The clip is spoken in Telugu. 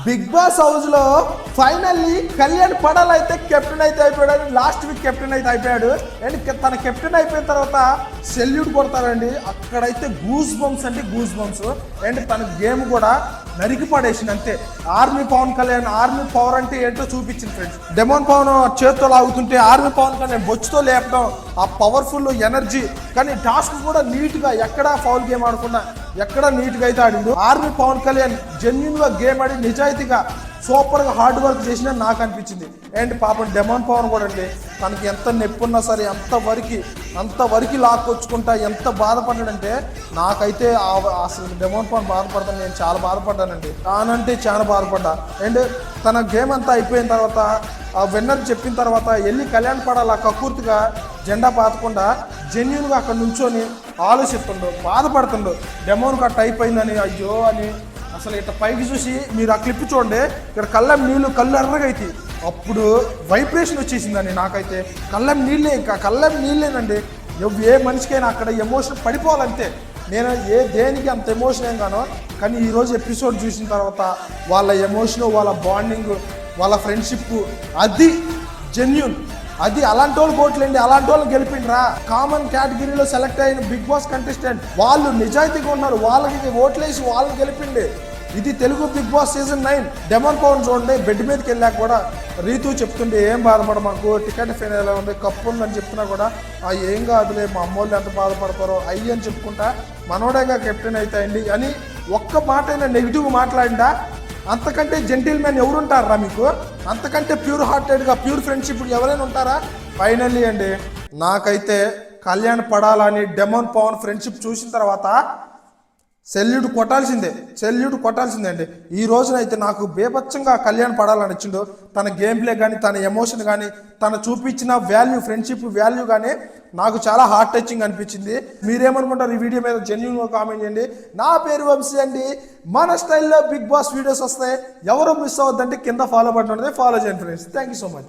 బిగ్ బాస్ హౌస్ లో ఫైనల్లీ కళ్యాణ్ పడాల్ అయితే కెప్టెన్ అయితే అయిపోయాడు. లాస్ట్ వీక్ కెప్టెన్ అయితే అయిపోయాడు. అండ్ తన కెప్టెన్ అయిపోయిన తర్వాత సెల్యూట్ కొడతారండి. అక్కడైతే గూస్ బంప్స్ అంటే గూస్ బంప్స్. అండ్ తన గేమ్ కూడా నరికి పడేసింది అంతే. Army Pavan Kalyan army power అంటే ఏంటో చూపించింది ఫ్రెండ్స్. డెమోన్ పవన్ చేత్తో లాగుతుంటే ఆర్మీ పవన్ కళ్యాణ్ బొచ్చుతో లేపడం, ఆ పవర్ఫుల్ ఎనర్జీ. కానీ టాస్క్ కూడా నీట్గా ఎక్కడా ఫౌల్ గేమ్ ఆడకుండా ఎక్కడ నీట్గా అయితే ఆడిండు. ఆర్మీ పవన్ కళ్యాణ్ జెన్యున్ గా గేమ్ ఆడి నిజాయితీగా సూపర్ గా హార్డ్ వర్క్ చేసిన నాకు అనిపించింది. అండ్ పాపం డెమోన్ పవన్ కూడా అండి, తనకి ఎంత నొప్పి ఉన్నా సరే అంతవరకు లాక్కొచ్చుకుంటా ఎంత బాధపడ్డాడంటే నాకైతే అసలు డెమోన్ పవన్ బాధపడతాను, నేను చాలా బాధపడ్డానండి. తానంటే చాలా బాధపడ్డా. అండ్ తన గేమ్ అంతా అయిపోయిన తర్వాత ఆ విన్నర్ చెప్పిన తర్వాత వెళ్ళి కళ్యాణ్ పడాల కకూర్తిగా జెండా పాతకుండా జెన్యున్గా అక్కడ నుంచొని ఆలోచిస్తుండు, బాధపడుతుండు. డెమోన్కి అట్ట అయిపోయిందని అయ్యో అని. అసలు ఇట్లా పైకి చూసి మీరు ఆ క్లిప్ చూడండి, ఇక్కడ కళ్ళం నీళ్ళు కళ్ళు ఎర్రగా అయితే అప్పుడు వైబ్రేషన్ వచ్చేసిందండి నాకైతే. కళ్ళం నీళ్ళేనండి. ఏ మనిషికైనా అక్కడ ఎమోషన్ పడిపోవాలంతే. నేను దేనికి అంత ఎమోషన్ ఏం గానో, కానీ ఈరోజు ఎపిసోడ్ చూసిన తర్వాత వాళ్ళ ఎమోషన్, వాళ్ళ బాండింగ్, వాళ్ళ ఫ్రెండ్షిప్ అది జెన్యున్. అది అలాంటి వాళ్ళు కోట్లండి, అలాంటి వాళ్ళు గెలిపిండ్రా. కామన్ కేటగిరీలో సెలెక్ట్ అయిన బిగ్ బాస్ కంటెస్టెంట్ వాళ్ళు నిజాయితీగా ఉన్నారు, వాళ్ళకి ఓట్లేసి వాళ్ళని గెలిపిండి. ఇది Telugu Bigg Boss season 9. Demon Pavan చూడండి, బెడ్ మీదకి వెళ్ళాక కూడా రీతు చెప్తుంటే ఏం బాధపడ, మాకు టికెట్ ఫైనల్ ఉంది, కప్పు ఉందని చెప్తున్నా కూడా ఏం కాదులే, మా అమ్మోళ్ళు ఎంత బాధపడతారో అయ్యి అని చెప్పుకుంటా మనోడేగా కెప్టెన్ అవుతాయండి అని ఒక్క మాట అయినా నెగిటివ్ మాట్లాడిందా? అంతకంటే జెంటిల్మెన్ ఎవరుంటారా మీకు? అంతకంటే ప్యూర్ హార్టెడ్గా ప్యూర్ ఫ్రెండ్షిప్ ఎవరైనా ఉంటారా? ఫైనల్లీ అండి నాకైతే కళ్యాణ్ పడాలని డెమోన్ పవన్ ఫ్రెండ్షిప్ చూసిన తర్వాత సెల్యూట్ కొట్టాల్సిందే అండి. ఈ రోజునైతే నాకు బేపచ్చంగా కళ్యాణ్ పడాలని ఇచ్చిండు. తన గేమ్ ప్లే కానీ, తన ఎమోషన్ కానీ, తను చూపించిన వాల్యూ, ఫ్రెండ్షిప్ వాల్యూ కానీ నాకు చాలా హార్ట్ టచింగ్ అనిపించింది. మీరేమనుకుంటారు ఈ వీడియో మీద? జెన్యూన్గా కామెంట్ చేయండి. నా పేరు వంశీ అండి. మన స్టైల్లో బిగ్ బాస్ వీడియోస్ వస్తాయి. ఎవరు మిస్ అవ్వద్దంటే కింద ఫాలో బటన్ ఉంటుంది, ఫాలో చేయండి friends. Thank you so much.